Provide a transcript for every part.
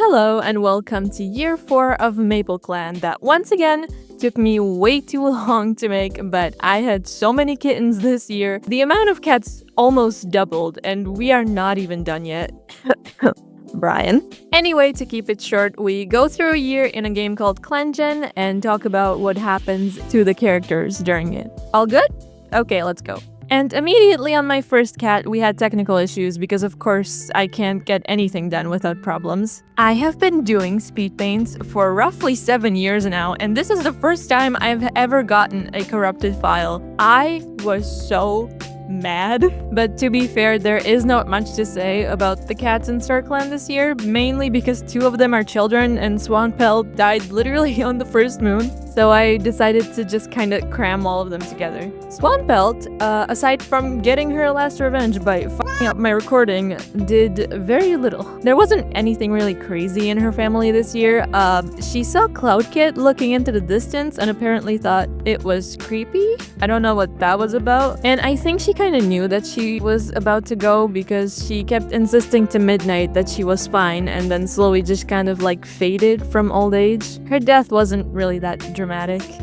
Hello and welcome to year 4 of Maple Clan that once again took me way too long to make, but I had so many kittens this year. The amount of cats almost doubled and we are not even done yet. Brian. Anyway, to keep it short, we go through a year in a game called Clan Gen and talk about what happens to the characters during it. All good? Okay, let's go. And immediately on my first cat, we had technical issues because of course I can't get anything done without problems. I have been doing speed paints for roughly 7 years now, and this is the first time I've ever gotten a corrupted file. I was so mad. But to be fair, there is not much to say about the cats in Star Clan this year, mainly because 2 of them are children and Swanpelt died literally on the first moon. So I decided to just kind of cram all of them together. Swanpelt, aside from getting her last revenge by f***ing up my recording, did very little. There wasn't anything really crazy in her family this year. She saw CloudKit looking into the distance and apparently thought it was creepy. I don't know what that was about. And I think she kind of knew that she was about to go because she kept insisting to Midnight that she was fine and then slowly just kind of like faded from old age. Her death wasn't really that dramatic.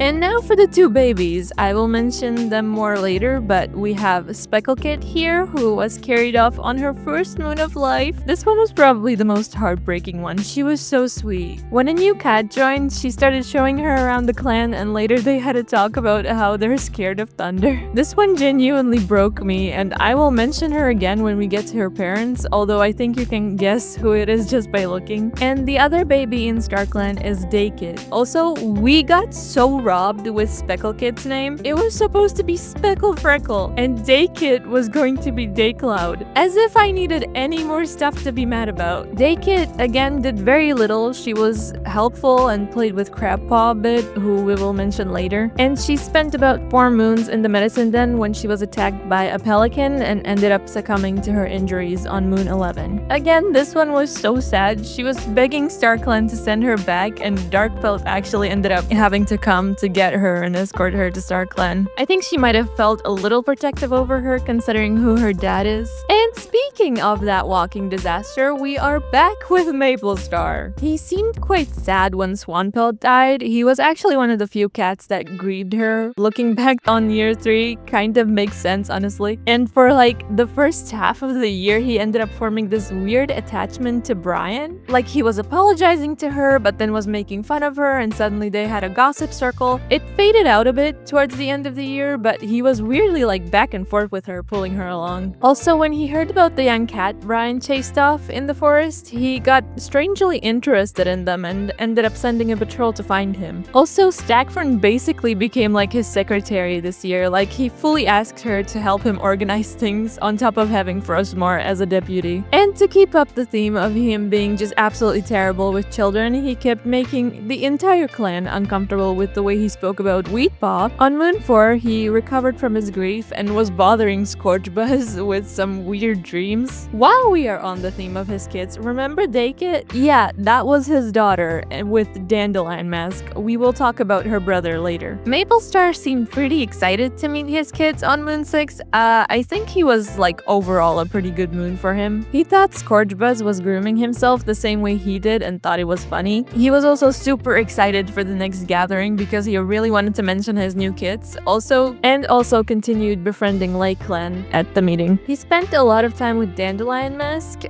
And now for the 2 babies. I will mention them more later, but we have Specklekit here who was carried off on her first moon of life. This one was probably the most heartbreaking one. She was so sweet. When a new cat joined, she started showing her around the clan and later they had a talk about how they're scared of thunder. This one genuinely broke me and I will mention her again when we get to her parents, although I think you can guess who it is just by looking. And the other baby in Star Clan is Daykit. Also, we got so robbed with Specklekit's name. It was supposed to be Speckle Freckle and Daykit was going to be Daycloud. As if I needed any more stuff to be mad about. Daykit again did very little. She was helpful and played with Crabpaw a bit, who we will mention later. And she spent about 4 moons in the medicine den when she was attacked by a pelican and ended up succumbing to her injuries on moon 11. Again, this one was so sad. She was begging StarClan to send her back and Darkpelt actually ended up having to come to get her and escort her to StarClan. I think she might have felt a little protective over her considering who her dad is. And speaking of that walking disaster, we are back with Maplestar. He seemed quite sad when Swanpelt died. He was actually one of the few cats that grieved her. Looking back on year 3 kind of makes sense, honestly. And for like the first half of the year, he ended up forming this weird attachment to Brian. Like he was apologizing to her, but then was making fun of her and suddenly they had a gossip circle. It faded out a bit towards the end of the year, but he was weirdly like back and forth with her, pulling her along. Also, when he heard about the young cat Brian chased off in the forest, he got strangely interested in them and ended up sending a patrol to find him. Also, Stackfern basically became like his secretary this year. Like he fully asked her to help him organize things on top of having Frostmore as a deputy. And to keep up the theme of him being just absolutely terrible with children, he kept making the entire clan uncomfortable with the way he spoke about Wheatpaw. On moon 4, he recovered from his grief and was bothering Scorchbuzz with some weird dreams. While we are on the theme of his kids, remember Daykit? Yeah, that was his daughter with Dandelion Mask. We will talk about her brother later. Maplestar seemed pretty excited to meet his kids on moon 6. I think he was like overall a pretty good moon for him. He thought Scorchbuzz was grooming himself the same way he did and thought it was funny. He was also super excited for the next gathering because he really wanted to mention his new kids. Also continued befriending Lake Clan at the meeting. He spent a lot of time with Dandelion Mask.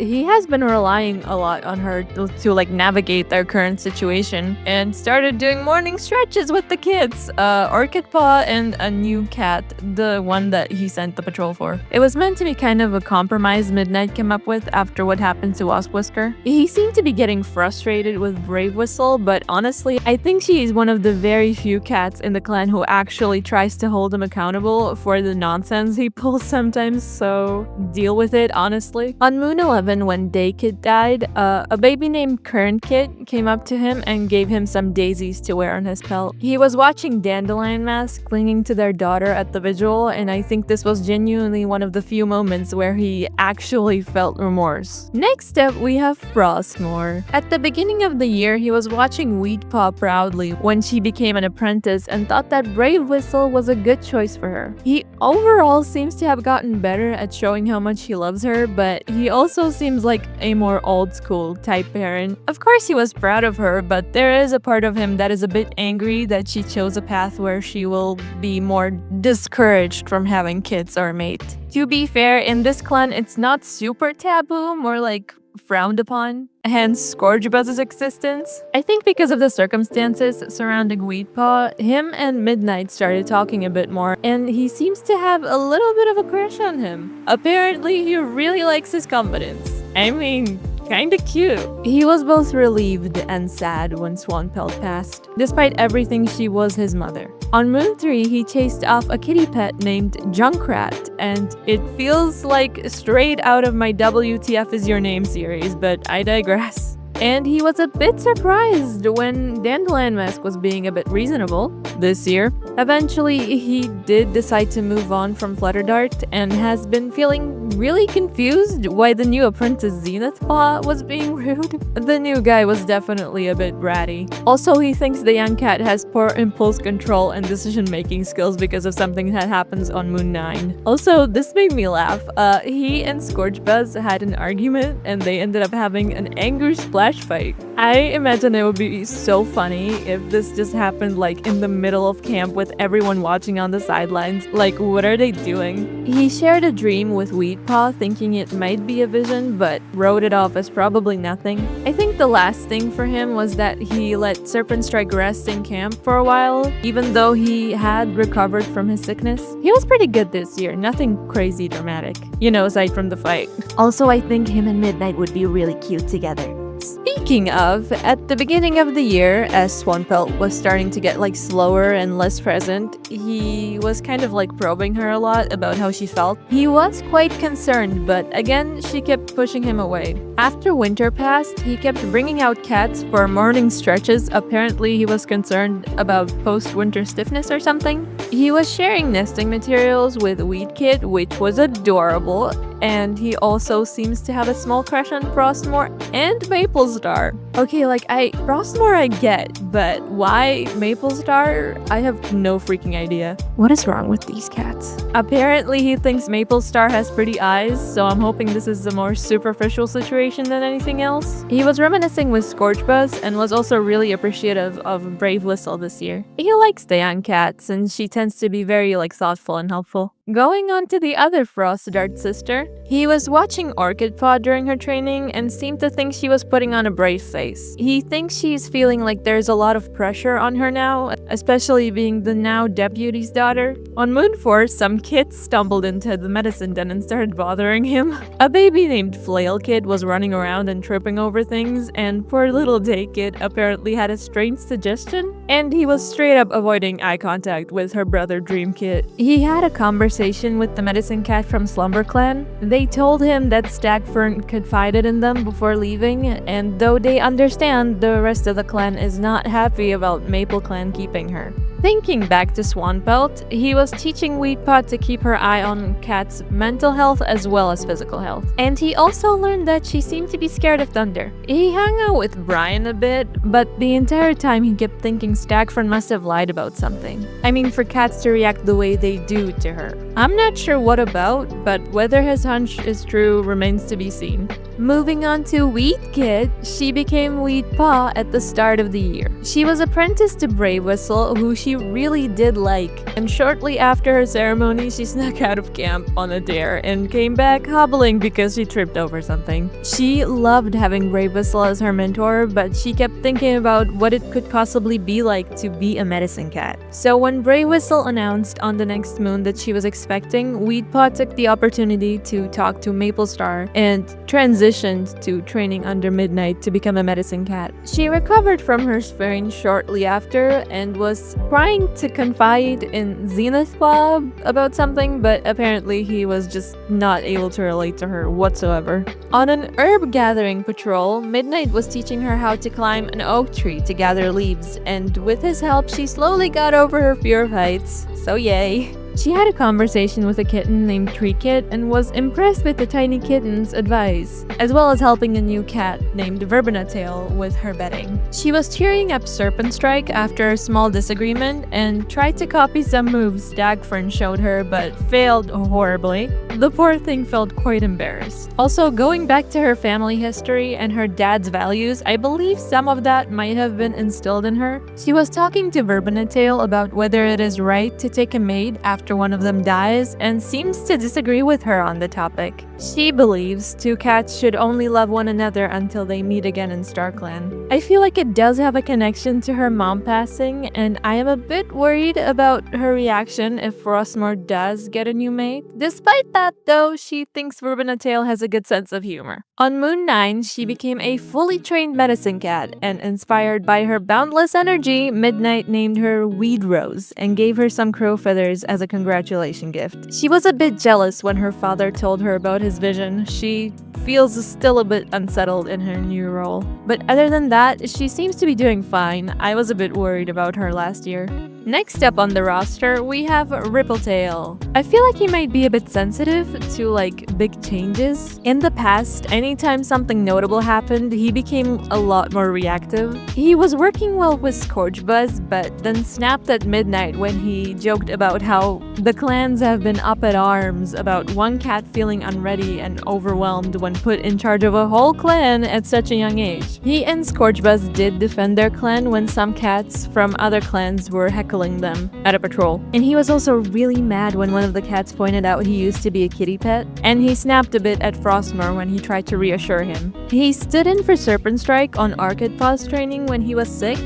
He has been relying a lot on her to like navigate their current situation and started doing morning stretches with the kids. Orchid Paw and a new cat, the one that he sent the patrol for. It was meant to be kind of a compromise Midnight came up with after what happened to Wasp Whisker. He seemed to be getting frustrated with Brave Whistle, but honestly, I think she is one of the very few cats in the clan who actually tries to hold him accountable for the nonsense he pulls sometimes, so deal with it, honestly. On moon 11, when Daykit died, a baby named Kernkit came up to him and gave him some daisies to wear on his pelt. He was watching Dandelion Mask clinging to their daughter at the vigil, and I I think this was genuinely one of the few moments where he actually felt remorse. Next up, we have Frostmore. At the beginning of the year, he was watching Wheatpaw proudly when she became an apprentice and thought that Brave Whistle was a good choice for her. He overall seems to have gotten better at showing how much he loves her, but he also seems like a more old school type parent. Of course, he was proud of her, but there is a part of him that is a bit angry that she chose a path where she will be more discouraged from having kids or a mate. To be fair, in this clan, it's not super taboo, more like frowned upon, hence Scourgebuzz's existence. I think because of the circumstances surrounding Wheatpaw, him and Midnight started talking a bit more, and he seems to have a little bit of a crush on him. Apparently, he really likes his confidence. I mean, kinda cute. He was both relieved and sad when Swanpelt passed. Despite everything, she was his mother. On Moon 3, he chased off a kitty pet named Junkrat, and it feels like straight out of my WTF is Your Name series, but I digress. And he was a bit surprised when Dandelion Mask was being a bit reasonable this year. Eventually, he did decide to move on from Flutterdart and has been feeling really confused why the new apprentice Zenith Paw was being rude. The new guy was definitely a bit bratty. Also, he thinks the young cat has poor impulse control and decision-making skills because of something that happens on Moon 9. Also, this made me laugh. He and Scourgebuzz had an argument and they ended up having an angry splash fight. I imagine it would be so funny if this just happened like in the middle of camp with everyone watching on the sidelines. Like, what are they doing? He shared a dream with Wheatpaw, thinking it might be a vision, but wrote it off as probably nothing. I think the last thing for him was that he let Serpent Strike rest in camp for a while, even though he had recovered from his sickness. He was pretty good this year, nothing crazy dramatic, you know, aside from the fight. Also, I think him and Midnight would be really cute together. Speaking of, at the beginning of the year, as Swanpelt was starting to get like slower and less present, he was kind of like probing her a lot about how she felt. He was quite concerned, but again, she kept pushing him away. After winter passed, he kept bringing out cats for morning stretches. Apparently, he was concerned about post-winter stiffness or something. He was sharing nesting materials with Weedkit, which was adorable, and he also seems to have a small crush on Frostmore and Maplestar. Okay, like Frostmore I get, but why Maplestar? I have no freaking idea. What is wrong with these cats? Apparently he thinks Maplestar has pretty eyes, so I'm hoping this is a more superficial situation than anything else. He was reminiscing with Scorchbuzz and was also really appreciative of Brave Whistle this year. He likes the young cats, and she tends to be very thoughtful and helpful. Going on to the other Frost Dart sister, he was watching Orchid Paw during her training and seemed to think she was putting on a brave face. He thinks she's feeling like there's a lot of pressure on her now, especially being the now deputy's daughter. On Moon 4, some kids stumbled into the medicine den and started bothering him. A baby named Flail Kid was running around and tripping over things, and poor little Day Kid apparently had a strange suggestion, and he was straight up avoiding eye contact with her brother Dream Kid. He had a conversation with the medicine cat from Slumber Clan. They told him that Stagfern confided in them before leaving, and though they understand, the rest of the clan is not happy about Maple Clan keeping her. Thinking back to Swanpelt, he was teaching Wheatpaw to keep her eye on Cat's mental health as well as physical health. And he also learned that she seemed to be scared of thunder. He hung out with Brian a bit, but the entire time he kept thinking Stagfern must have lied about something. I mean, for cats to react the way they do to her. I'm not sure what about, but whether his hunch is true remains to be seen. Moving on to Weedkit, she became Wheatpaw at the start of the year. She was apprenticed to Brave Whistle, who she really did like, and shortly after her ceremony, she snuck out of camp on a dare and came back hobbling because she tripped over something. She loved having Brave Whistle as her mentor, but she kept thinking about what it could possibly be like to be a medicine cat. So when Brave Whistle announced on the next moon that she was expecting, Wheatpaw took the opportunity to talk to Maplestar and transitioned to training under Midnight to become a medicine cat. She recovered from her sprain shortly after and was trying to confide in Zenith Paw about something, but apparently he was just not able to relate to her whatsoever. On an herb gathering patrol, Midnight was teaching her how to climb an oak tree to gather leaves, and with his help, she slowly got over her fear of heights, so yay. She had a conversation with a kitten named Treekit and was impressed with the tiny kitten's advice, as well as helping a new cat named Verbena-tail with her bedding. She was cheering up Serpent Strike after a small disagreement and tried to copy some moves Dagfern showed her but failed horribly. The poor thing felt quite embarrassed. Also, going back to her family history and her dad's values, I believe some of that might have been instilled in her. She was talking to Verbena-tail about whether it is right to take a mate after one of them dies and seems to disagree with her on the topic. She believes two cats should only love one another until they meet again in StarClan. I feel like it does have a connection to her mom passing, and I am a bit worried about her reaction if Frostmore does get a new mate. Despite that though, she thinks Verbena-tail has a good sense of humor. On Moon 9, she became a fully trained medicine cat, and inspired by her boundless energy, Midnight named her Weed Rose and gave her some crow feathers as a congratulation gift. She was a bit jealous when her father told her about his vision. She feels still a bit unsettled in her new role. But other than that, she seems to be doing fine. I was a bit worried about her last year. Next up on the roster, we have Rippletail. I feel like he might be a bit sensitive to like big changes. In the past, anytime something notable happened, he became a lot more reactive. He was working well with Scorchbuzz, but then snapped at Midnight when he joked about how the clans have been up at arms about one cat feeling unready and overwhelmed when put in charge of a whole clan at such a young age. He and Scorchbuzz did defend their clan when some cats from other clans were heckling them at a patrol. And he was also really mad when one of the cats pointed out he used to be a kitty pet, and he snapped a bit at Frostmore when he tried to reassure him. He stood in for Serpent Strike on Arcade Paws training when he was sick.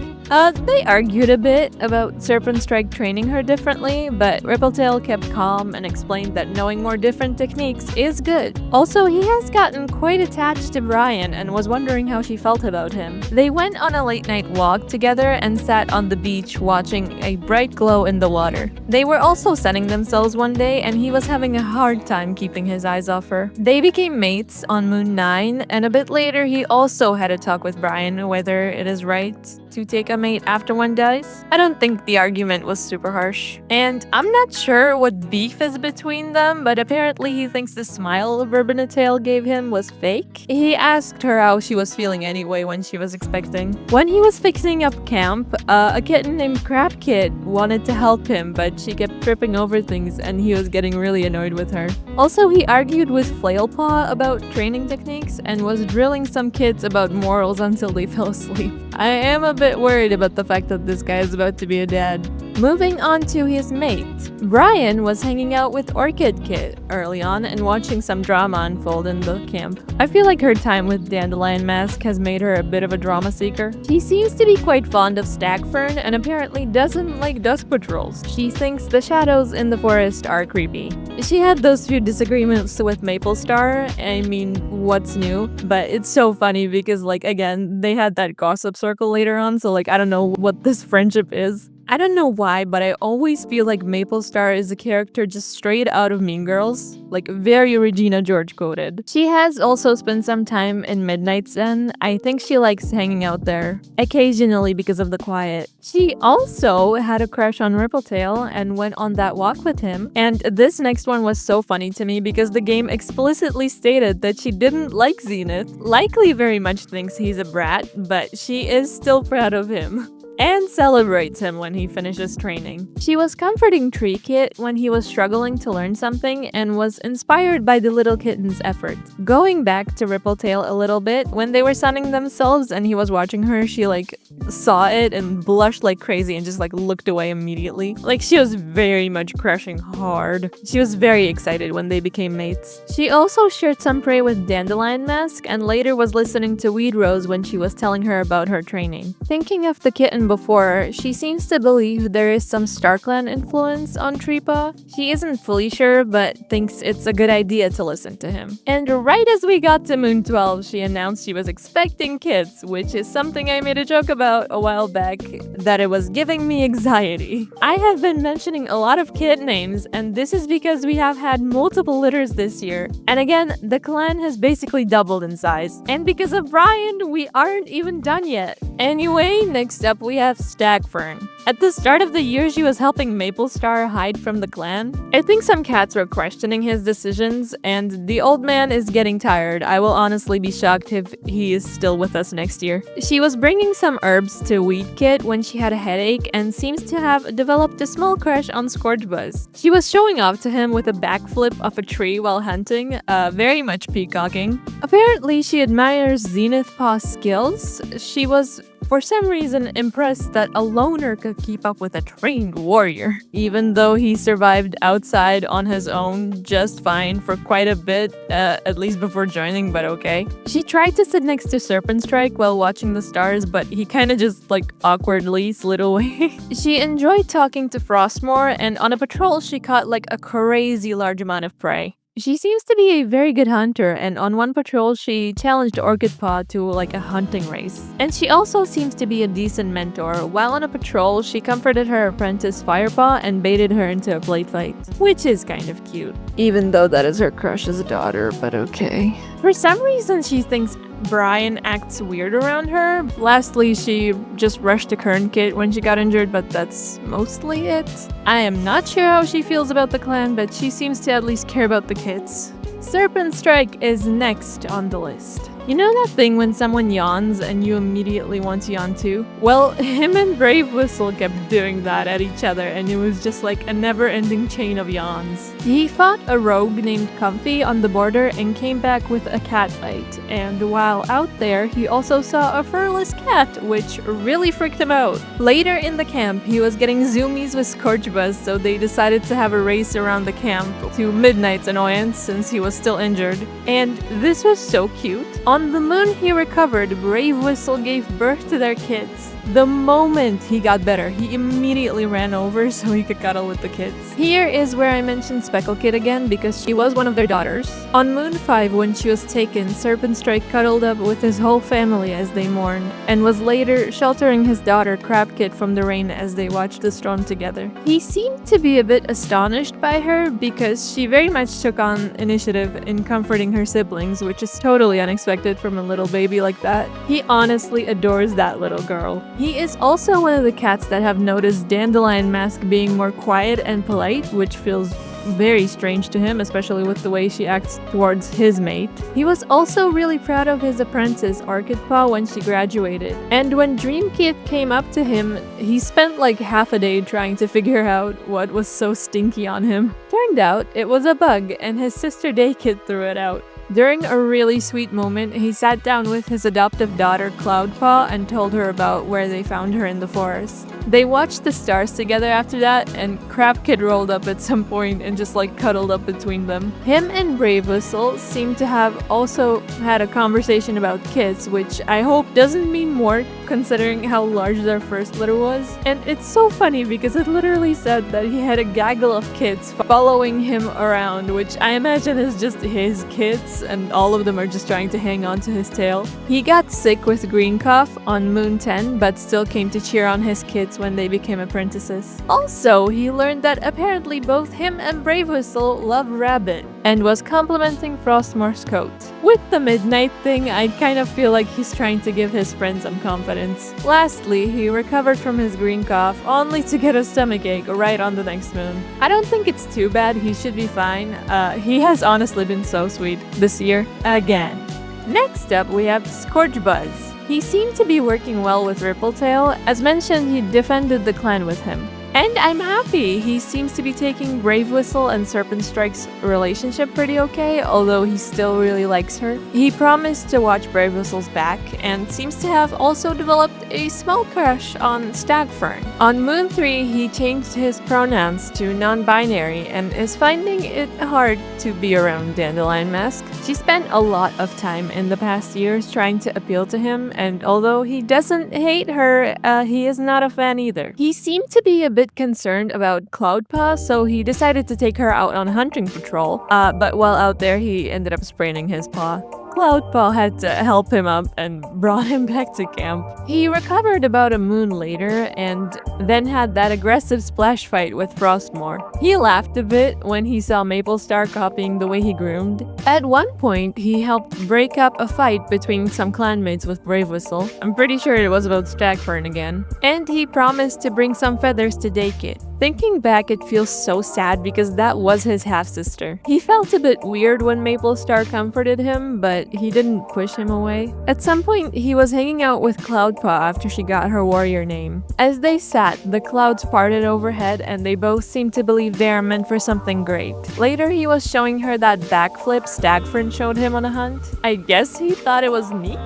They argued a bit about Serpent Strike training her differently, but Rippletail kept calm and explained that knowing more different techniques is good. Also, he has gotten quite attached to Brian and was wondering how she felt about him. They went on a late night walk together and sat on the beach watching a bright glow in the water. They were also sunning themselves one day and he was having a hard time keeping his eyes off her. They became mates on Moon 9, and a bit later he also had a talk with Brian whether it is right to take a mate after one dies. I don't think the argument was super harsh. And I'm not sure what beef is between them, but apparently he thinks the smile Verbena-tail gave him was fake. He asked her how she was feeling anyway when she was expecting. When he was fixing up camp, a kitten named Capcut wanted to help him, but she kept tripping over things and he was getting really annoyed with her. Also, he argued with Flailpaw about training techniques and was drilling some kids about morals until they fell asleep. I am a bit worried about the fact that this guy is about to be a dad. Moving on to his mate. Brian was hanging out with Orchid Kit early on and watching some drama unfold in the camp. I feel like her time with Dandelion Mask has made her a bit of a drama seeker. She seems to be quite fond of Stagfern and apparently doesn't like dusk patrols. She thinks the shadows in the forest are creepy. She had those few disagreements with Maple Star. I mean, what's new? But it's so funny because, like, again, they had that gossip circle later on, so like I don't know what this friendship is. I don't know why, but I always feel like Maple Star is a character just straight out of Mean Girls, like very Regina George coded. She has also spent some time in Midnight's Den. I think she likes hanging out there, occasionally because of the quiet. She also had a crush on Rippletail and went on that walk with him. And this next one was so funny to me because the game explicitly stated that she didn't like Zenith, likely very much thinks he's a brat, but she is still proud of him and celebrates him when he finishes training. She was comforting Treekit when he was struggling to learn something and was inspired by the little kitten's effort. Going back to Rippletail a little bit, when they were sunning themselves and he was watching her, she like saw it and blushed like crazy and just like looked away immediately. Like she was very much crushing hard. She was very excited when they became mates. She also shared some prey with Dandelion Mask and later was listening to Weed Rose when she was telling her about her training. Thinking of the kitten before, she seems to believe there is some StarClan influence on Treepaw. She isn't fully sure, but thinks it's a good idea to listen to him. And right as we got to Moon 12, she announced she was expecting kids, which is something I made a joke about a while back, that it was giving me anxiety. I have been mentioning a lot of kid names, and this is because we have had multiple litters this year. And again, the clan has basically doubled in size. And because of Brian, we aren't even done yet. Anyway, next up we have Stagfern. At the start of the year, she was helping Maple Star hide from the clan. I think some cats were questioning his decisions, and the old man is getting tired. I will honestly be shocked if he is still with us next year. She was bringing some herbs to Weed Kit when she had a headache and seems to have developed a small crush on Scorchbuzz. She was showing off to him with a backflip off a tree while hunting, very much peacocking. Apparently, she admires Zenith Paw's skills. She was for some reason impressed that a loner could keep up with a trained warrior, even though he survived outside on his own just fine for quite a bit, at least before joining, but okay. She tried to sit next to Serpent Strike while watching the stars, but he kinda just awkwardly slid away. She enjoyed talking to Frostmore, and on a patrol she caught a crazy large amount of prey. She seems to be a very good hunter, and on one patrol she challenged Orchid Paw to a hunting race. And she also seems to be a decent mentor. While on a patrol, she comforted her apprentice Firepaw and baited her into a plate fight, which is kind of cute. Even though that is her crush's daughter, but okay. For some reason, she thinks Brian acts weird around her. Lastly, she just rushed to Kern Kit when she got injured, but that's mostly it. I am not sure how she feels about the clan, but she seems to at least care about the kids. Serpent Strike is next on the list. You know that thing when someone yawns and you immediately want to yawn too? Well, him and Brave Whistle kept doing that at each other, and it was just a never-ending chain of yawns. He fought a rogue named Comfy on the border and came back with a cat fight, and while out there, he also saw a furless cat, which really freaked him out. Later in the camp, he was getting zoomies with Scorchbuzz, so they decided to have a race around the camp to Midnight's annoyance since he was still injured. And this was so cute. On the moon he recovered, Brave Whistle gave birth to their kids. The moment he got better, he immediately ran over so he could cuddle with the kids. Here is where I mentioned Speckle Kid again because she was one of their daughters. On Moon 5, when she was taken, Serpent Strike cuddled up with his whole family as they mourned, and was later sheltering his daughter Crab Kid from the rain as they watched the storm together. He seemed to be a bit astonished by her because she very much took on initiative in comforting her siblings, which is totally unexpected from a little baby like that. He honestly adores that little girl. He is also one of the cats that have noticed Dandelion Mask being more quiet and polite, which feels very strange to him, especially with the way she acts towards his mate. He was also really proud of his apprentice Orchid Paw when she graduated, and when Dream Kit came up to him, he spent half a day trying to figure out what was so stinky on him. Turned out it was a bug, and his sister Day Kit threw it out. During a really sweet moment, he sat down with his adoptive daughter Cloudpaw and told her about where they found her in the forest. They watched the stars together after that, and Crab Kid rolled up at some point and just cuddled up between them. Him and Brave Whistle seem to have also had a conversation about kids, which I hope doesn't mean more considering how large their first litter was. And it's so funny because it literally said that he had a gaggle of kids following him around, which I imagine is just his kids, and all of them are just trying to hang on to his tail. He got sick with green cough on Moon 10, but still came to cheer on his kids when they became apprentices. Also, he learned that apparently both him and Brave Whistle love rabbit, and was complimenting Frostmore's coat. With the midnight thing, I kind of feel like he's trying to give his friend some confidence. Lastly, he recovered from his green cough, only to get a stomachache right on the next moon. I don't think it's too bad, he should be fine. He has honestly been so sweet this year, again. Next up, we have Scorchbuzz. He seemed to be working well with Rippletail. As mentioned, he defended the clan with him. And I'm happy! He seems to be taking Brave Whistle and Serpent Strike's relationship pretty okay, although he still really likes her. He promised to watch Brave Whistle's back, and seems to have also developed a small crush on Stagfern. On Moon 3, he changed his pronouns to non-binary, and is finding it hard to be around Dandelion Mask. She spent a lot of time in the past years trying to appeal to him, and although he doesn't hate her, he is not a fan either. He seemed to be a bit concerned about Cloudpaw, so he decided to take her out on hunting patrol, but while out there he ended up spraining his paw. Cloudpaw had to help him up and brought him back to camp. He recovered about a moon later and then had that aggressive splash fight with Frostmore. He laughed a bit when he saw Maplestar copying the way he groomed. At one point, he helped break up a fight between some clanmates with Brave Whistle. I'm pretty sure it was about Stagfern again. And he promised to bring some feathers to Daykit. Thinking back, it feels so sad because that was his half-sister. He felt a bit weird when Maplestar comforted him, but he didn't push him away. At some point, he was hanging out with Cloudpaw after she got her warrior name. As they sat, the clouds parted overhead and they both seemed to believe they are meant for something great. Later, he was showing her that backflip Stagfern showed him on a hunt. I guess he thought it was neat?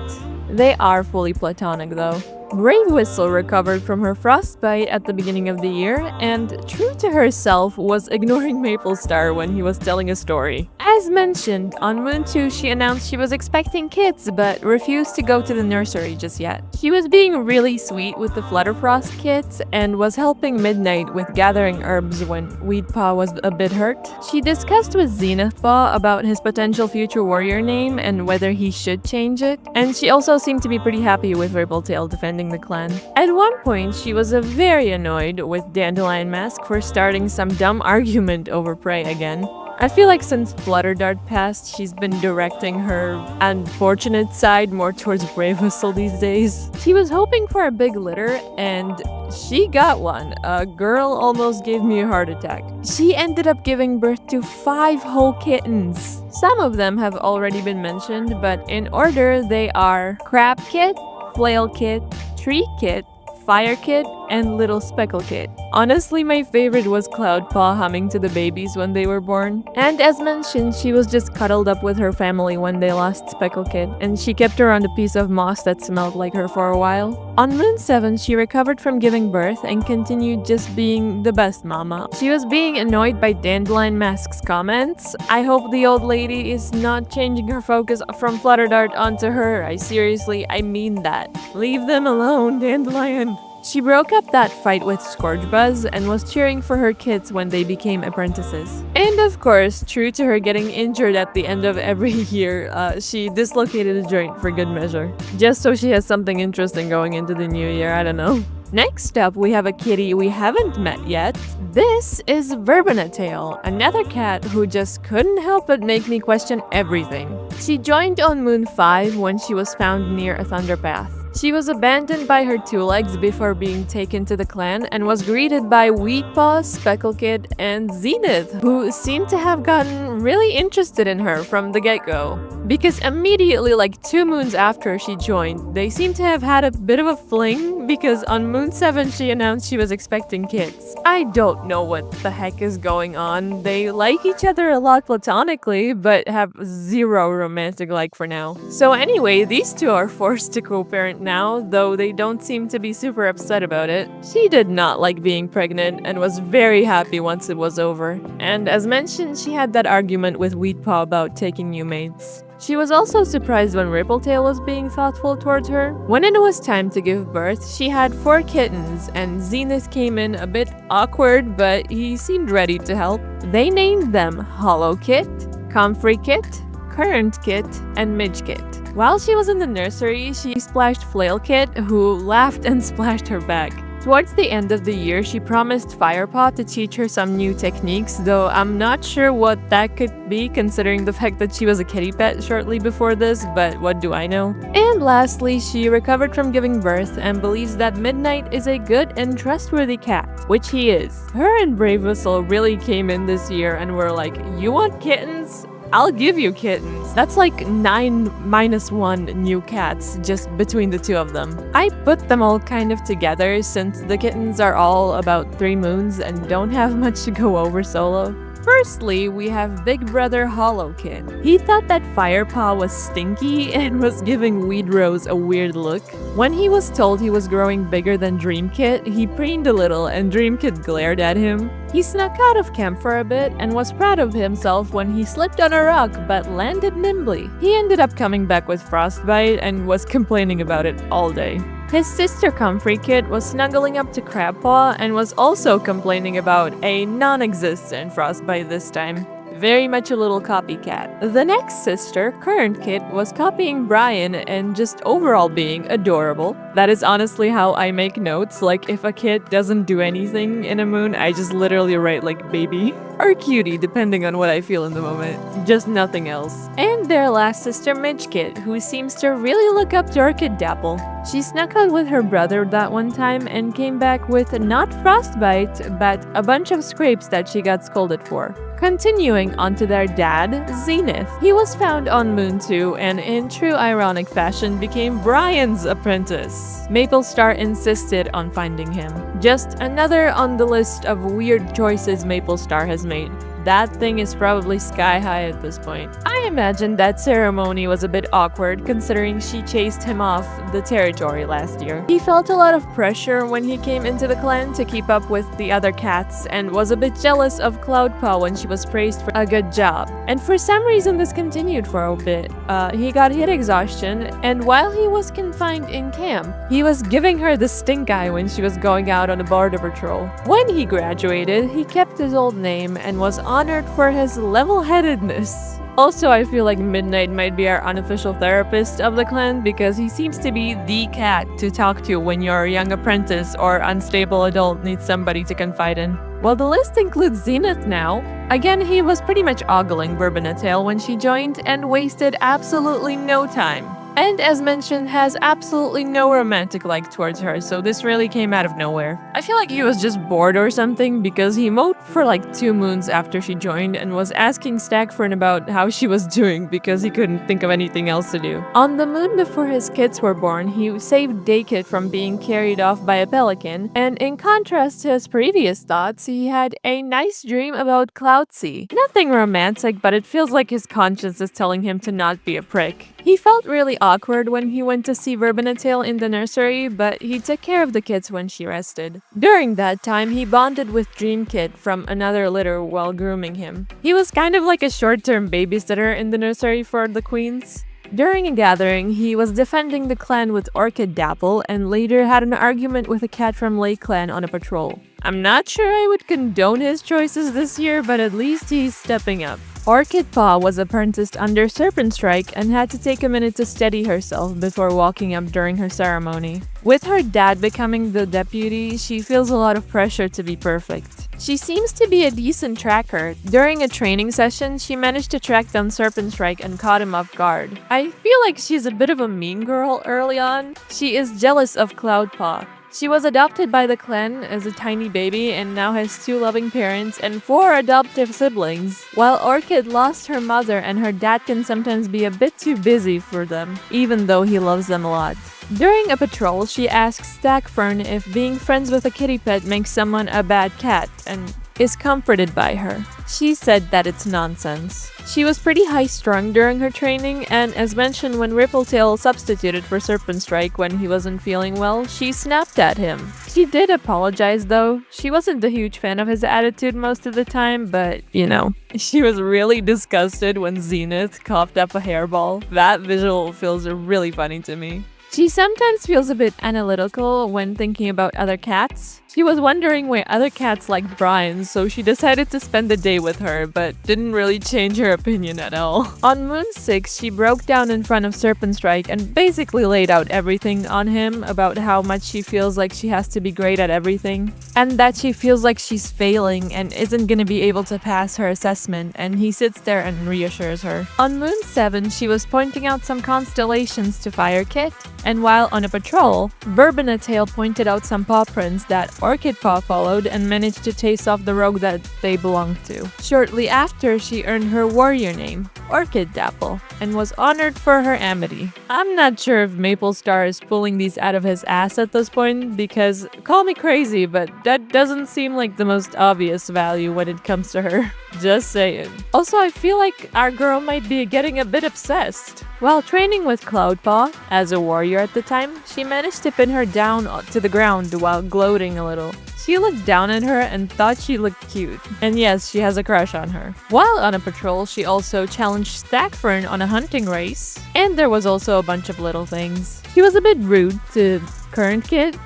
They are fully platonic though. Brave Whistle recovered from her frostbite at the beginning of the year, and true to herself, was ignoring Maplestar when he was telling a story. As mentioned, on Moon 2 she announced she was expecting kids, but refused to go to the nursery just yet. She was being really sweet with the Flutterfrost kids, and was helping Midnight with gathering herbs when Weedpaw was a bit hurt. She discussed with Zenithpaw about his potential future warrior name and whether he should change it, and she also seemed to be pretty happy with Rippletail defending the clan. At one point, she was very annoyed with Dandelion Mask for starting some dumb argument over prey again. I feel like since Flutterdart passed, she's been directing her unfortunate side more towards Brave Whistle these days. She was hoping for a big litter, and she got one. A girl almost gave me a heart attack. She ended up giving birth to 5 whole kittens. Some of them have already been mentioned, but in order they are Crab Kit, Flail Kit, Tree Kit, Fire Kit, and Little Speckle Kit. Honestly, my favorite was Cloudpaw humming to the babies when they were born. And as mentioned, she was just cuddled up with her family when they lost Speckle Kit, and she kept her on a piece of moss that smelled like her for a while. On Moon 7, she recovered from giving birth and continued just being the best mama. She was being annoyed by Dandelion Mask's comments. I hope the old lady is not changing her focus from Flutterdart onto her. I mean that. Leave them alone, Dandelion. She broke up that fight with Scourgebuzz and was cheering for her kids when they became apprentices. And of course, true to her getting injured at the end of every year, she dislocated a joint for good measure. Just so she has something interesting going into the new year, I don't know. Next up, we have a kitty we haven't met yet. This is Verbonatail, another cat who just couldn't help but make me question everything. She joined on Moon 5 when she was found near a thunderpath. She was abandoned by her 2 legs before being taken to the clan and was greeted by Weedpaw, Speckle-Kid, and Zenith, who seemed to have gotten really interested in her from the get-go. Because immediately, like 2 moons after she joined, they seem to have had a bit of a fling because on Moon 7 she announced she was expecting kids. I don't know what the heck is going on. They like each other a lot platonically, but have 0 romantic like for now. So anyway, these 2 are forced to co-parent now, though they don't seem to be super upset about it. She did not like being pregnant and was very happy once it was over. And as mentioned, she had that argument with Weedpaw about taking new mates. She was also surprised when Rippletail was being thoughtful towards her. When it was time to give birth, she had 4 kittens, and Zenith came in a bit awkward, but he seemed ready to help. They named them Hollow Kit, Comfrey Kit, Current Kit, and Midge Kit. While she was in the nursery, she splashed Flail Kit, who laughed and splashed her back. Towards the end of the year, she promised Firepaw to teach her some new techniques, though I'm not sure what that could be considering the fact that she was a kitty pet shortly before this, but what do I know? And lastly, she recovered from giving birth and believes that Midnight is a good and trustworthy cat, which he is. Her and Brave Whistle really came in this year and were like, "You want kittens? I'll give you kittens." That's like 9 minus 1 new cats just between the 2 of them. I put them all kind of together since the kittens are all about 3 moons and don't have much to go over solo. Firstly, we have Big Brother Hollow Kid. He thought that Firepaw was stinky and was giving Weedrose a weird look. When he was told he was growing bigger than Dreamkit, he preened a little and Dreamkit glared at him. He snuck out of camp for a bit and was proud of himself when he slipped on a rock but landed nimbly. He ended up coming back with frostbite and was complaining about it all day. His sister Comfrey Kit was snuggling up to Crabpaw and was also complaining about a non-existent frostbite this time. very much a little copycat. The next sister, current kit, was copying Brian and just overall being adorable. That is honestly how I make notes. Like, if a kid doesn't do anything in a moon, I just literally write like baby or cutie, depending on what I feel in the moment. Just nothing else. And their last sister, Midge Kit, who seems to really look up to Orchid Dapple. She snuck out with her brother that one time and came back with not frostbite, but a bunch of scrapes that she got scolded for. Continuing on to their dad, Zenith. He was found on Moon 2 and in true ironic fashion became Brian's apprentice. Maple Star insisted on finding him. Just another on the list of weird choices Maple Star has made. That thing is probably sky high at this point. I imagine that ceremony was a bit awkward considering she chased him off the territory last year. He felt a lot of pressure when he came into the clan to keep up with the other cats and was a bit jealous of Cloudpaw when she was praised for a good job. And for some reason this continued for a bit. He got heat exhaustion, and while he was confined in camp, he was giving her the stink eye when she was going out on a border patrol. When he graduated, he kept his old name and was honored for his level-headedness. Also, I feel like Midnight might be our unofficial therapist of the clan because he seems to be the cat to talk to when your young apprentice or unstable adult needs somebody to confide in. Well, the list includes Zenith now. Again, he was pretty much ogling Bourbonnetail when she joined and wasted absolutely no time. And as mentioned, has absolutely no romantic like towards her, so this really came out of nowhere. I feel like he was just bored or something because he moped for like 2 moons after she joined and was asking Stackfern about how she was doing because he couldn't think of anything else to do. On the moon before his kids were born, he saved Daykit from being carried off by a pelican, and in contrast to his previous thoughts, he had a nice dream about Cloudsea. Nothing romantic, but it feels like his conscience is telling him to not be a prick. He felt really awkward when he went to see Bourbonnetail in the nursery, but he took care of the kids when she rested. During that time, he bonded with Dreamkit from another litter while grooming him. He was kind of like a short-term babysitter in the nursery for the queens. During a gathering, he was defending the clan with Orchid Dapple and later had an argument with a cat from Lake Clan on a patrol. I'm not sure I would condone his choices this year, but at least he's stepping up. Orchid Paw was apprenticed under Serpent Strike and had to take a minute to steady herself before walking up during her ceremony. With her dad becoming the deputy, she feels a lot of pressure to be perfect. She seems to be a decent tracker. During a training session, she managed to track down Serpent Strike and caught him off guard. I feel like she's a bit of a mean girl early on. She is jealous of Cloudpaw. She was adopted by the clan as a tiny baby and now has 2 loving parents and 4 adoptive siblings. While Orchid lost her mother and her dad can sometimes be a bit too busy for them, even though he loves them a lot. During a patrol, she asks Stackfern if being friends with a kitty pet makes someone a bad cat and is comforted by her. She said that it's nonsense. She was pretty high-strung during her training, and as mentioned when Rippletail substituted for Serpent Strike when he wasn't feeling well, she snapped at him. She did apologize though. She wasn't a huge fan of his attitude most of the time, but you know. She was really disgusted when Zenith coughed up a hairball. That visual feels really funny to me. She sometimes feels a bit analytical when thinking about other cats. She was wondering why other cats liked Brian, so she decided to spend the day with her, but didn't really change her opinion at all. On Moon 6, she broke down in front of Serpent Strike and basically laid out everything on him about how much she feels like she has to be great at everything, and that she feels like she's failing and isn't gonna be able to pass her assessment, and he sits there and reassures her. On Moon 7, she was pointing out some constellations to Fire Kit, and while on a patrol, Bourbonnetail pointed out some paw prints that Orchid Paw followed and managed to chase off the rogue that they belonged to. Shortly after, she earned her warrior name, Orchid Dapple, and was honored for her amity. I'm not sure if Maple Star is pulling these out of his ass at this point because, call me crazy, but that doesn't seem like the most obvious value when it comes to her. Just saying. Also, I feel like our girl might be getting a bit obsessed. While training with Cloudpaw, as a warrior at the time, she managed to pin her down to the ground while gloating a little. She looked down at her and thought she looked cute. And yes, she has a crush on her. While on a patrol, she also challenged Stackfern on a hunting race. And there was also a bunch of little things. She was a bit rude to Current Kit.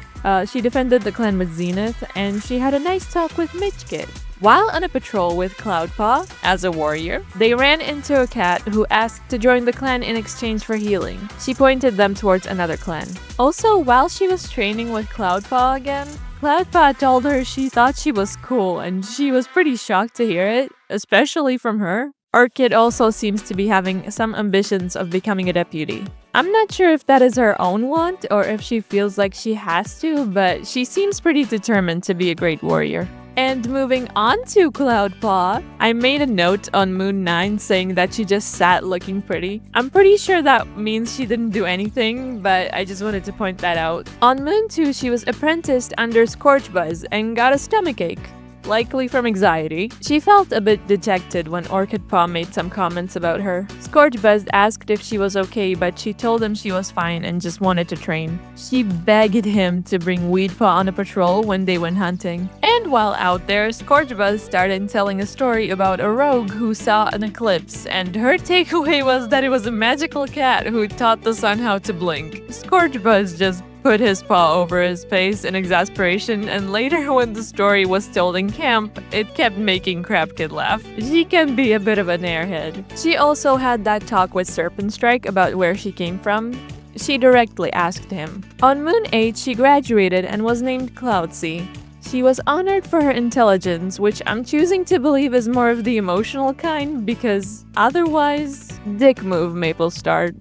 She defended the clan with Zenith, and she had a nice talk with Midge Kit. While on a patrol with Cloudpaw as a warrior, they ran into a cat who asked to join the clan in exchange for healing. She pointed them towards another clan. Also, while she was training with Cloudpaw again, Cloudpaw told her she thought she was cool, and she was pretty shocked to hear it, especially from her. Orchid also seems to be having some ambitions of becoming a deputy. I'm not sure if that is her own want or if she feels like she has to, but she seems pretty determined to be a great warrior. And moving on to Cloudpaw, I made a note on Moon 9 saying that she just sat looking pretty. I'm pretty sure that means she didn't do anything, but I just wanted to point that out. On Moon 2, she was apprenticed under Scorchbuzz and got a stomachache, likely from anxiety. She felt a bit dejected when Orchid Paw made some comments about her. Scorchbuzz asked if she was okay, but she told him she was fine and just wanted to train. She begged him to bring Weedpaw on a patrol when they went hunting. And while out there, Scorchbuzz started telling a story about a rogue who saw an eclipse, and her takeaway was that it was a magical cat who taught the sun how to blink. Scorchbuzz just put his paw over his face in exasperation, and later when the story was told in camp, it kept making Capcut laugh. She can be a bit of an airhead. She also had that talk with Serpentstrike about where she came from. She directly asked him. On Moon 8, she graduated and was named Cloudsea. She was honored for her intelligence, which I'm choosing to believe is more of the emotional kind, because otherwise, dick move, Maple Star.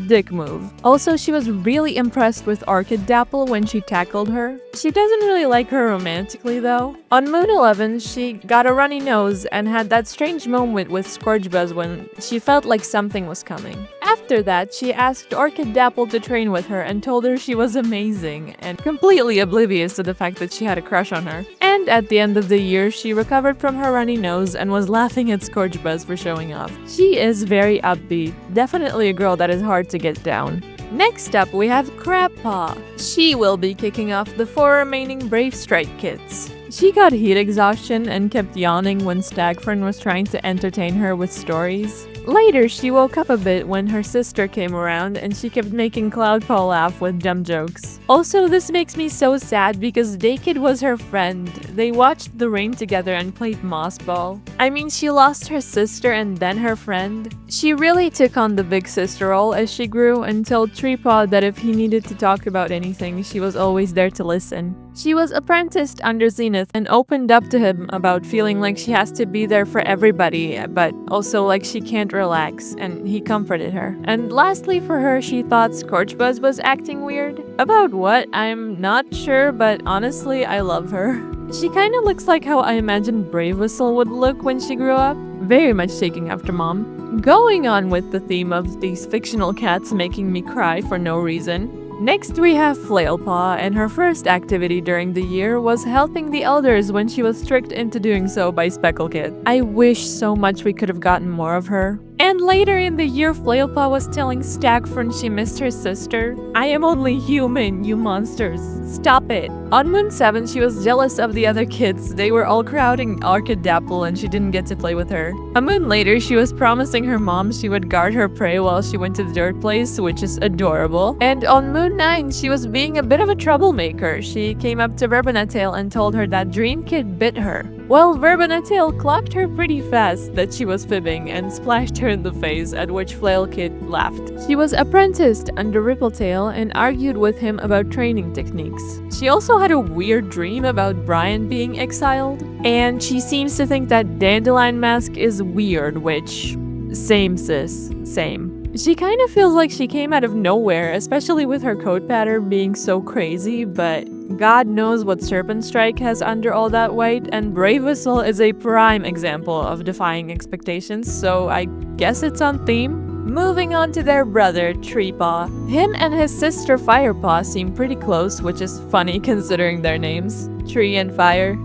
Dick move. Also, she was really impressed with Orchid Dapple when she tackled her. She doesn't really like her romantically though. On Moon 11, she got a runny nose and had that strange moment with Scorchbuzz when she felt like something was coming. After that, she asked Orchid Dapple to train with her and told her she was amazing and completely oblivious to the fact that she had a crush on her. And at the end of the year, she recovered from her runny nose and was laughing at Scorchbuzz for showing off. She is very upbeat, definitely a girl that is hard to get down. Next up, we have Crabpaw. She will be kicking off the 4 remaining Brave Strike kits. She got heat exhaustion and kept yawning when Stagfern was trying to entertain her with stories. Later, she woke up a bit when her sister came around and she kept making Cloudpaw laugh with dumb jokes. Also, this makes me so sad because Daykid was her friend. They watched the rain together and played Moss Ball. I mean, she lost her sister and then her friend. She really took on the big sister role as she grew and told Treepaw that if he needed to talk about anything, she was always there to listen. She was apprenticed under Zenith and opened up to him about feeling like she has to be there for everybody, but also like she can't relax, and he comforted her. And lastly for her, she thought Scorchbuzz was acting weird. About what? I'm not sure, but honestly, I love her. She kinda looks like how I imagined Brave Whistle would look when she grew up. Very much taking after mom. Going on with the theme of these fictional cats making me cry for no reason. Next we have Flailpaw, and her first activity during the year was helping the elders when she was tricked into doing so by Speckle Kid. I wish so much we could have gotten more of her. And later in the year, Flailpaw was telling Stagfern she missed her sister. I am only human, you monsters. Stop it. On Moon 7, she was jealous of the other kids. They were all crowding Orchid Dapple and she didn't get to play with her. A moon later, she was promising her mom she would guard her prey while she went to the dirt place, which is adorable. And on Moon 9, she was being a bit of a troublemaker. She came up to Verbonatail and told her that Dream Kid bit her. Well, Verbonatail clocked her pretty fast that she was fibbing and splashed her in the face, at which Flail Kid laughed. She was apprenticed under Rippletail and argued with him about training techniques. She also had a weird dream about Brian being exiled, and she seems to think that Dandelion Mask is weird, which... same sis, same. She kind of feels like she came out of nowhere, especially with her coat pattern being so crazy, but God knows what Serpentstrike has under all that white, and Brave Whistle is a prime example of defying expectations, so I guess it's on theme. Moving on to their brother, Treepaw. Him and his sister Firepaw seem pretty close, which is funny considering their names. Tree and Fire.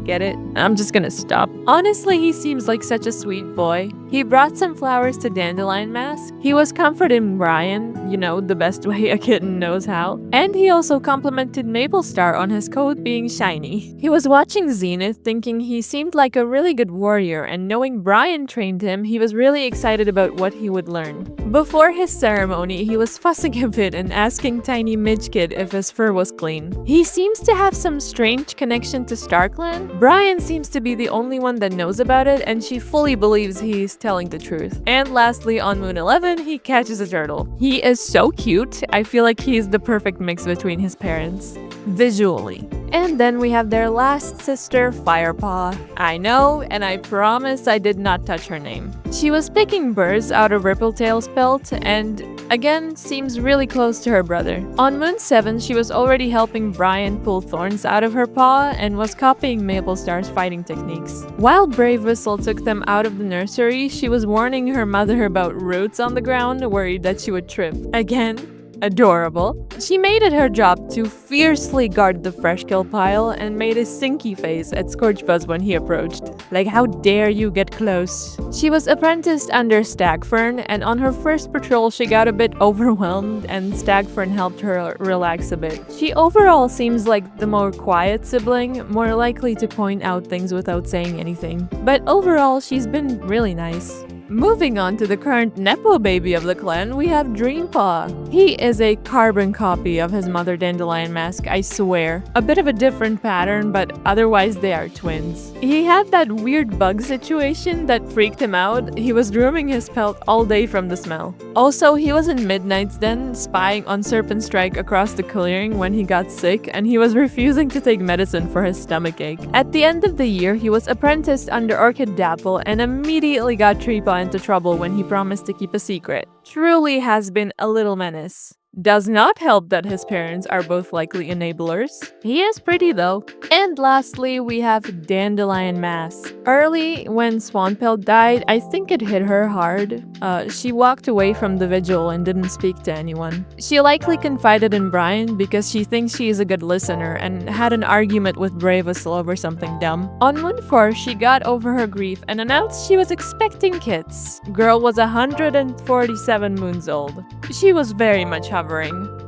Get it? I'm just gonna stop. Honestly, he seems like such a sweet boy. He brought some flowers to Dandelion Mask. He was comforting Brian, the best way a kitten knows how. And he also complimented Maplestar on his coat being shiny. He was watching Zenith thinking he seemed like a really good warrior, and knowing Brian trained him, he was really excited about what he would learn. Before his ceremony, he was fussing a bit and asking Tiny Midgekid if his fur was clean. He seems to have some strange connection to StarClan. Brian seems to be the only one that knows about it, and she fully believes he's telling the truth. And lastly, on Moon 11, he catches a turtle. He is so cute. I feel like he's the perfect mix between his parents, visually. And then we have their last sister, Firepaw. I know, and I promise I did not touch her name. She was picking burrs out of Rippletail's pelt, and again, seems really close to her brother. On Moon 7, she was already helping Brian pull thorns out of her paw and was copying Maplestar's fighting techniques. While Brave Whistle took them out of the nursery, she was warning her mother about roots on the ground, worried that she would trip. Again, adorable. She made it her job to fiercely guard the fresh kill pile and made a sinky face at Scorchbuzz when he approached. Like, how dare you get close? She was apprenticed under Stagfern, and on her first patrol she got a bit overwhelmed and Stagfern helped her relax a bit. She overall seems like the more quiet sibling, more likely to point out things without saying anything. But overall, she's been really nice. Moving on to the current Nepo baby of the clan, we have Dreampaw. He is a carbon copy of his mother Dandelion Mask, I swear. A bit of a different pattern, but otherwise they are twins. He had that weird bug situation that freaked him out. He was grooming his pelt all day from the smell. Also, he was in Midnight's Den spying on Serpent Strike across the clearing when he got sick, and he was refusing to take medicine for his stomachache. At the end of the year, he was apprenticed under Orchid Dapple and immediately got Treepaw into trouble when he promised to keep a secret. Truly has been a little menace. Does not help that his parents are both likely enablers. He is pretty though. And lastly, we have Dandelion Mask. Early, when Swanpelt died, I think it hit her hard. She walked away from the vigil and didn't speak to anyone. She likely confided in Brian because she thinks she is a good listener and had an argument with Brave Whistle over something dumb. On Moon 4, she got over her grief and announced she was expecting kids. Girl was 147 moons old. She was very much hovering.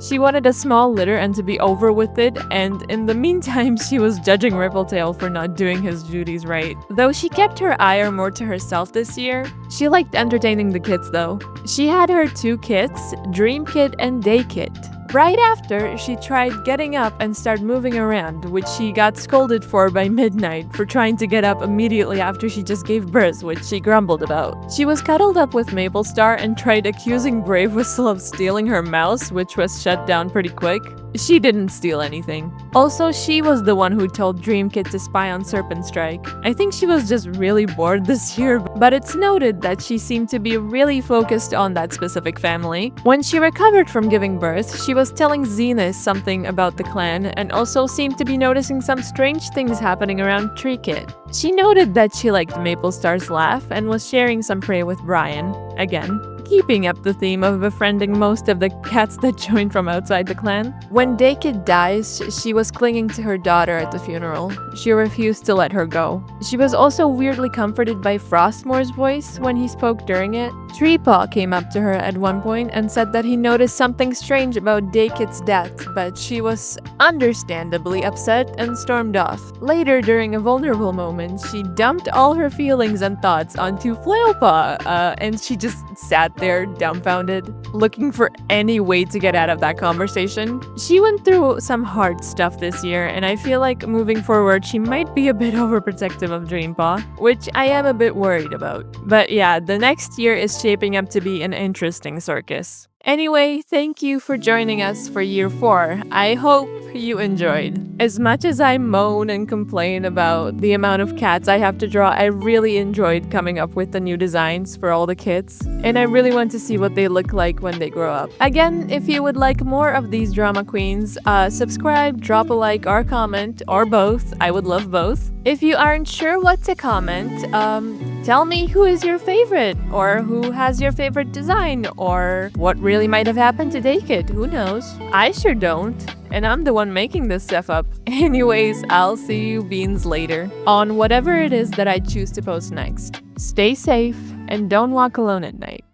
She wanted a small litter and to be over with it, and in the meantime, she was judging Rippletail for not doing his duties right. Though she kept her ire more to herself this year, she liked entertaining the kids though. She had her 2 kits, Dream Kit and Day Kit. Right after, she tried getting up and started moving around, which she got scolded for by Midnight for trying to get up immediately after she just gave birth, which she grumbled about. She was cuddled up with Maplestar and tried accusing Brave Whistle of stealing her mouse, which was shut down pretty quick. She didn't steal anything. Also, she was the one who told Dream Kit to spy on Serpent Strike. I think she was just really bored this year, but it's noted that she seemed to be really focused on that specific family. When she recovered from giving birth, she was telling Zenith something about the clan and also seemed to be noticing some strange things happening around Tree Kit. She noted that she liked Maplestar's laugh and was sharing some prey with Brian. Again, keeping up the theme of befriending most of the cats that joined from outside the clan. When Daykid dies, she was clinging to her daughter at the funeral. She refused to let her go. She was also weirdly comforted by Frostmore's voice when he spoke during it. Treepaw came up to her at one point and said that he noticed something strange about Daykid's death, but she was understandably upset and stormed off. Later, during a vulnerable moment, she dumped all her feelings and thoughts onto Flailpaw, and she just sat there dumbfounded, looking for any way to get out of that conversation. She went through some hard stuff this year, and I feel like moving forward she might be a bit overprotective of Dreampaw, which I am a bit worried about. But yeah, the next year is shaping up to be an interesting circus. Anyway, thank you for joining us for year 4. I hope you enjoyed. As much as I moan and complain about the amount of cats I have to draw, I really enjoyed coming up with the new designs for all the kits, and I really want to see what they look like when they grow up. Again, if you would like more of these drama queens, subscribe, drop a like or comment, or both. I would love both. If you aren't sure what to comment, Tell me who is your favorite, or who has your favorite design, or what really might have happened to take it. Who knows? I sure don't. And I'm the one making this stuff up. Anyways, I'll see you beans later on whatever it is that I choose to post next. Stay safe and don't walk alone at night.